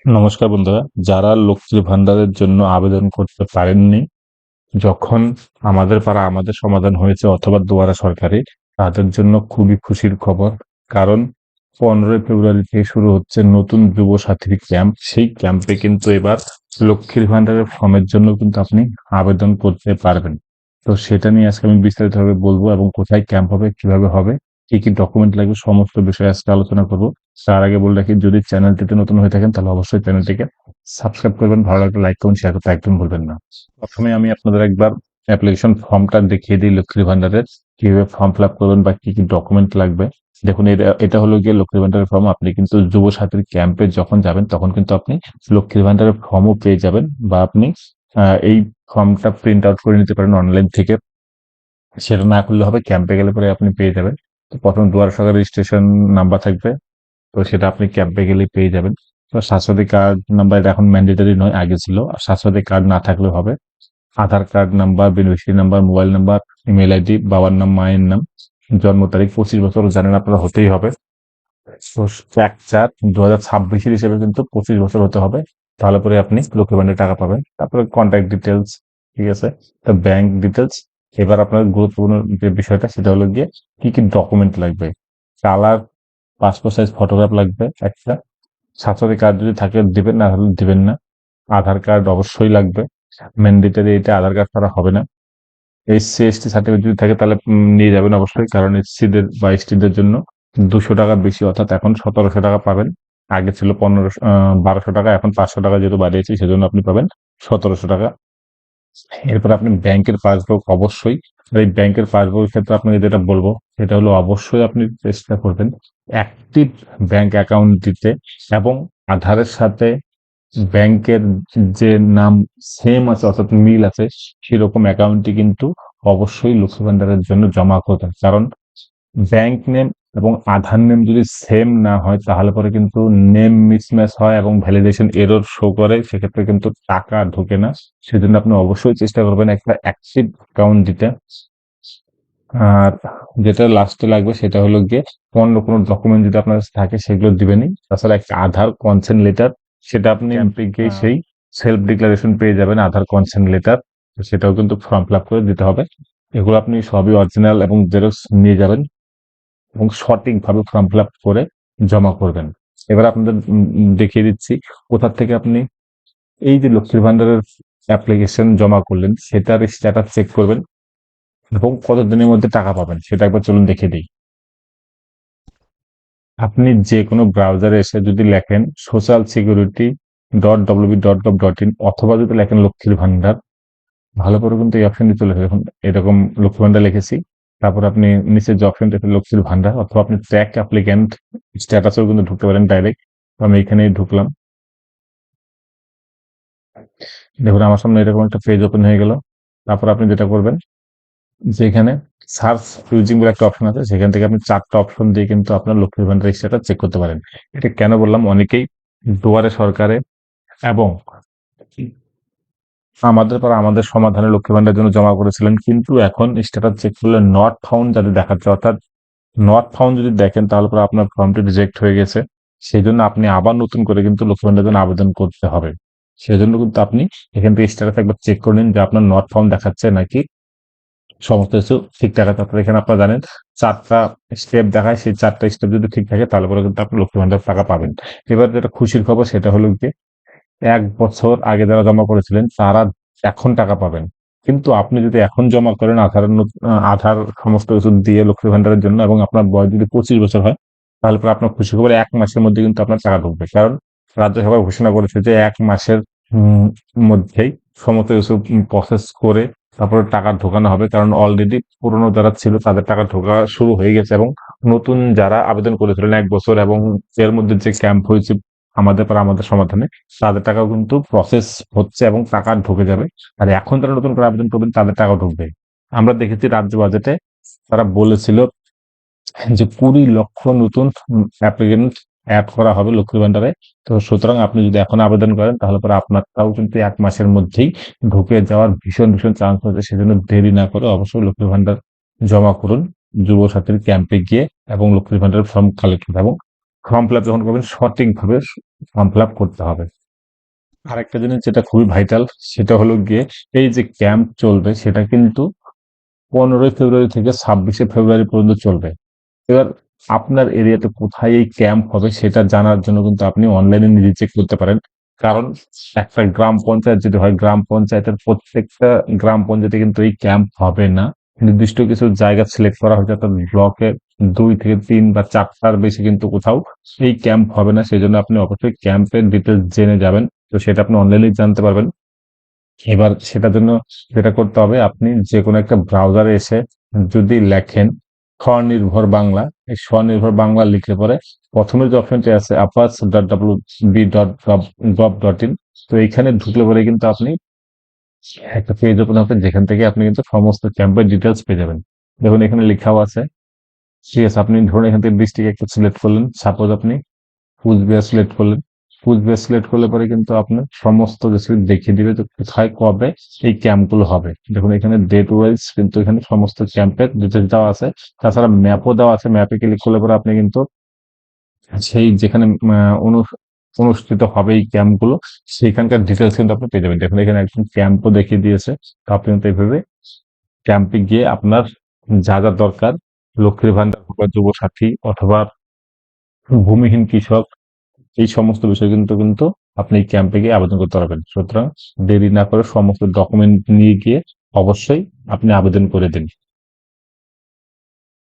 নমস্কার বন্ধুরা, যারা লক্ষ্মীর ভান্ডারের জন্য আবেদন করতে পারেননি, যখন আমাদের পাড়া আমাদের সমাধান হয়েছে অথবা দুয়ারা সরকারি, তাদের জন্য খুবই খুশির খবর। কারণ 15ই ফেব্রুয়ারি থেকে শুরু হচ্ছে নতুন যুব সাথীর ক্যাম্প। সেই ক্যাম্পে কিন্তু এবার লক্ষ্মীর ভান্ডারের ফর্মের জন্য কিন্তু আপনি আবেদন করতে পারবেন। তো সেটা নিয়ে আজকে আমি বিস্তারিতভাবে বলবো এবং কোথায় ক্যাম্প হবে, কিভাবে হবে, কি কি ডকুমেন্ট লাগবে, সমস্ত বিষয়ে আজকে আলোচনা করবো। তার আগে বলে রাখি, যদি চ্যানেলটিতে নতুন হয়ে থাকেন তাহলে অবশ্যই চ্যানেলটিকে সাবস্ক্রাইব করবেন, ভালো লাগলে লাইক করুন, শেয়ার করতে একদম ভুলবেন না। প্রথমে আমি আপনাদের একবার অ্যাপ্লিকেশন ফর্মটা দেখিয়ে দিই লক্ষ্মীর ভান্ডারের, কিভাবে ফর্ম ফিল আপ করবেন বা কি কি ডকুমেন্ট লাগবে। দেখুন, এটা হলো গিয়ে লক্ষ্মীর ভান্ডারের ফর্ম। আপনি কিন্তু যুব সাথীর ক্যাম্পে যখন যাবেন তখন কিন্তু আপনি লক্ষ্মীর ভান্ডারের ফর্মও পেয়ে যাবেন, বা আপনি এই ফর্মটা প্রিন্ট আউট করে নিতে পারেন অনলাইন থেকে। সেটা না করলে হবে, ক্যাম্পে গেলে পরে আপনি পেয়ে যাবেন। তো প্রথম দুয়ার সরকার রেজিস্ট্রেশন নাম্বার থাকবে, তো সেটা আপনি ক্যাম্পে গেলেই পেয়ে যাবেন। তো স্বাস্থ্যসাথী কার্ড নাম্বার এটা এখন ম্যান্ডেটরি নয়, আগে ছিল। আর স্বাস্থ্যসাথী কার্ড না থাকলেও হবে। Aadhaar card number, beneficiary number, mobile number, email ID, বাবার নাম, মায়ের নাম, জন্ম তারিখ 25 বছর জানেন আপনারা, হতেই হবে। তো 1/4/2026 হিসেবে কিন্তু 25 বছর হতে হবে, তাহলে পরে আপনি লক্ষ্মীর ভান্ডারের টাকা পাবেন। তারপরে কন্ট্যাক্ট ডিটেলস, ঠিক আছে, তো ব্যাংক ডিটেলস। এবার আপনার গুরুত্বপূর্ণ যে বিষয়টা সেটা হলো গিয়ে কি কি ডকুমেন্ট লাগবে। কালার পাসপোর্ট সাইজ ফটোগ্রাফ লাগবে একটা। স্বাস্থ্যসাথী কার্ড যদি থাকে দিবেন, না হলে দিবেন না। আধার কার্ড অবশ্যই লাগবে, ম্যান্ডেটরি, এটা আধার কার্ড ছাড়া হবে না। SC/ST সার্টিফিকেট যদি থাকে তাহলে নিয়ে যাবেন অবশ্যই, কারণ SC-দের বা ST-দের জন্য 200 টাকা বেশি, অর্থাৎ এখন 1700 টাকা পাবেন। আগে ছিল 1200 টাকা, এখন 500 টাকা যেহেতু বাড়িয়েছি সেজন্য আপনি পাবেন 1700 টাকা। এরপর আপনি ব্যাংকের পাসবুক অবশ্যই। আর এই ব্যাংকের পাসবুকের ক্ষেত্রে আপনাকে যেটা বলবো সেটা হলো, অবশ্যই আপনি চেষ্টা করবেন অ্যাক্টিভ ব্যাংক অ্যাকাউন্ট দিতে, এবং আধারের সাথে ব্যাংকের যে নাম সেম আছে অর্থাৎ মিল আছে, সেরকম অ্যাকাউন্টটি কিন্তু অবশ্যই লক্ষ্মী ভান্ডারের জন্য জমা করবেন। কারণ ব্যাংক নেম এবং আধার নেম যদি সেম না হয় তাহলে পরে কিন্তু নেম মিসম্যাচ হয় এবং ভ্যালিডেশন এরর শো করে, সেক্ষেত্রে কিন্তু টাকা ঢোকে না। সেজন্য আপনি অবশ্যই চেষ্টা করবেন একটা অ্যাক্টিভ অ্যাকাউন্ট দিতে। আর যেটা লাস্টে লাগবে সেটা হলো গিয়ে অন্য কোনো ডকুমেন্ট যদি আপনার কাছে থাকে সেগুলো দিবেনই। তাছাড়া একটা আধার কনসেন্ট লেটার, সেটা আপনি ক্যাম্পে গিয়ে সেই সেলফ ডিক্লারেশন পেয়ে যাবেন, আধার কনসেন্ট লেটার। সেটাও কিন্তু ফর্ম ফিল আপ করে দিতে হবে। এগুলো আপনি সবই অরিজিনাল এবং জেরক্স নিয়ে যাবেন এবং সঠিকভাবে ফর্ম ফিল আপ করে জমা করবেন। এবার আপনাদের দেখিয়ে দিচ্ছি কোথা থেকে আপনি এই যে লক্ষ্মীর ভান্ডারের অ্যাপ্লিকেশন জমা করলেন সেটার স্ট্যাটাস চেক করবেন এবং কতদিনের মধ্যে টাকা পাবেন সেটা একবার চলুন দেখে দিই। আপনি যে কোনো ব্রাউজারে এসে যদি লেখেন social security.wb.gov.in, অথবা যদি লেখেন লক্ষ্মীর ভান্ডার, ভালো করে কিন্তু এই অপশনটি চলে আসবে। দেখুন এরকম লক্ষ্মীর ভান্ডার লিখেছি, তারপর আপনি নিচে যে অপশনটা লক্ষ্মীর ভান্ডার, অথবা আপনি ট্র্যাক অ্যাপ্লিক্যান্ট স্ট্যাটাসেও কিন্তু ঢুকতে পারেন ডাইরেক্ট। আমি এখানেই ঢুকলাম। দেখুন আমার সামনে এরকম একটা পেজ ওপেন হয়ে গেল। তারপর আপনি যেটা করবেন, যেখানে সার্চ ইউজিং বলে একটা অপশন আছে, সেখান থেকে আপনি 4টা অপশন দিয়ে কিন্তু আপনার লক্ষ্মীর ভান্ডার স্ট্যাটাস চেক করতে পারেন। এটা কেন বললাম, অনেকেই দুয়ারে সরকারে এবং আমাদের পাড়া আমাদের সমাধানে লক্ষ্মী ভান্ডারের জন্য জমা করেছিলেন, কিন্তু এখন স্ট্যাটাস চেক করলে নট ফাউন্ড যাদের দেখাচ্ছে, অর্থাৎ নট ফাউন্ড যদি দেখেন তাহলে পরে আপনার ফর্মটি রিজেক্ট হয়ে গেছে। সেই জন্য আপনি আবার নতুন করে কিন্তু লক্ষ্মী ভান্ডারের জন্য আবেদন করতে হবে। সেজন্য কিন্তু আপনি এখান থেকে স্ট্যাটাস একবার চেক করে নিন যে আপনার নট ফাউন্ড দেখাচ্ছে নাকি সমস্ত কিছু ঠিকঠাক আছে। তারপরে এখানে আপনারা জানেন 4টা স্টেপ দেখায়, সেই 4টা স্টেপ যদি ঠিক থাকে তাহলে পরে কিন্তু আপনি লক্ষ্মী ভান্ডার টাকা পাবেন। এবার যেটা খুশির খবর সেটা হলো যে 1 বছর আগে যারা জমা করেছিলেন তারা এখন টাকা পাবেন। কিন্তু আপনি যদি এখন জমা করেন আধার সমস্ত কিছু দিয়ে লক্ষ্মী ভান্ডারের জন্য, এবং আপনার বয়স যদি 25 বছর হয়, তাহলে পরে আপনার খুশি খবর 1 মাসের মধ্যে কিন্তু আপনার টাকা ঢুকবে। কারণ রাজ্য সরকার ঘোষণা করেছে যে 1 মাসের মধ্যেই সমস্ত কিছু প্রসেস করে তারপরে টাকা ঢোকানো হবে। কারণ অলরেডি পুরনো যারা ছিল তাদের টাকা ঢোকা শুরু হয়ে গেছে, এবং নতুন যারা আবেদন করেছিলেন 1 বছর এবং এর মধ্যে যে ক্যাম্প হয়েছে আমাদের পাড়া আমাদের সমাধানে, তাদের টাকাও কিন্তু প্রসেস হচ্ছে এবং টাকা ঢুকে যাবে। আর এখন যারা নতুন করে আবেদন করবেন তাদের টাকা ঢুকবে। আমরা দেখেছি রাজ্য বাজেটে তারা বলেছিল যে 20 লক্ষ নতুন অ্যাপ্লিকেন্ট অ্যাড করা হবে লক্ষ্মীর ভান্ডারে। তো সুতরাং আপনি যদি এখন আবেদন করেন তাহলে পরে আপনারটাও কিন্তু 1 মাসের মধ্যেই ঢুকে যাওয়ার ভীষণ ভীষণ চান্স আছে। সেজন্য দেরি না করে অবশ্যই লক্ষ্মীর ভান্ডার জমা করুন যুব সাথীর ক্যাম্পে গিয়ে, এবং লক্ষ্মীর ভান্ডারের ফর্ম কালেক্ট করুন। এবং ফর্ম ফিল আপ যখন করবেন সঠিকভাবে ফর্ম ফিল আপ করতে হবে। আরেকটা জিনিস যেটা খুবই ভাইটাল, সেটা হলো গিয়ে এই যে ক্যাম্প চলবে সেটা কিন্তু 15ই ফেব্রুয়ারি থেকে 26শে ফেব্রুয়ারি পর্যন্ত চলবে। এবার আপনার এরিয়াতে কোথায় এই ক্যাম্প হবে সেটা জানার জন্য কিন্তু আপনি অনলাইনে নিজে চেক করতে পারেন। কারণ একটা গ্রাম পঞ্চায়েত যদি হয়, গ্রাম পঞ্চায়েতের প্রত্যেকটা গ্রাম পঞ্চায়েতে কিন্তু এই ক্যাম্প হবে না। নির্দিষ্ট কিছু জায়গা সিলেক্ট করা হয়েছে, অর্থাৎ ব্লকে 2 থেকে 3 বা 4টার বেশি কিন্তু কোথাও এই ক্যাম্প হবে না। সেই জন্য আপনি অবশ্যই ক্যাম্পের ডিটেলস জেনে যাবেন। তো সেটা আপনি অনলাইনে জানতে পারবেন। এবার সেটার জন্য যেটা করতে হবে, আপনি যে কোনো একটা ব্রাউজারে এসে যদি লেখেন স্বনির্ভর বাংলা, এই স্বনির্ভর বাংলা লিখে পরে প্রথমে যে অপশনটি আছে apas.wb.gov.in, তো এইখানে ঢুকলে পরে কিন্তু আপনি একটা পেজ ওপেন হবে, যেখান থেকে আপনি কিন্তু সমস্ত ক্যাম্পের ডিটেলস পেয়ে যাবেন। দেখুন এখানে লেখাও আছে। ঠিক আছে, আপনি ধরুন এখান থেকে ডিস্ট্রিক্ট একটা সিলেক্ট করলেন, সাপোজ আপনি কুচবিহার সিলেক্ট করলেন। কুচবিহার সিলেক্ট করলে পরে কিন্তু আপনার সমস্ত কিছু দেখিয়ে দিবে যে কোথায় কবে এই ক্যাম্প গুলো হবে। দেখুন এখানে ডেট ওয়াইজ কিন্তু এখানে সমস্ত ক্যাম্পের ডিটেলস দেওয়া আছে। তাছাড়া ম্যাপও দেওয়া আছে। ম্যাপে ক্লিক করলে পরে আপনি কিন্তু সেই যেখানে অনুষ্ঠিত হবে এই ক্যাম্প গুলো, সেখানকার ডিটেলস কিন্তু আপনি পেয়ে যাবেন। দেখুন এখানে একজন ক্যাম্পও দেখিয়ে দিয়েছে। তো আপনি কিন্তু এইভাবে ক্যাম্পে গিয়ে আপনার যা যা দরকার, লক্ষ্মীর ভান্ডার অথবা যুব সাথী অথবা ভূমিহীন কৃষক, এই সমস্ত বিষয় কিন্তু কিন্তু আপনি এই ক্যাম্পে গিয়ে আবেদন করতে পারবেন। সুতরাং দেরি না করে সমস্ত ডকুমেন্ট নিয়ে গিয়ে অবশ্যই আপনি আবেদন করে দিন।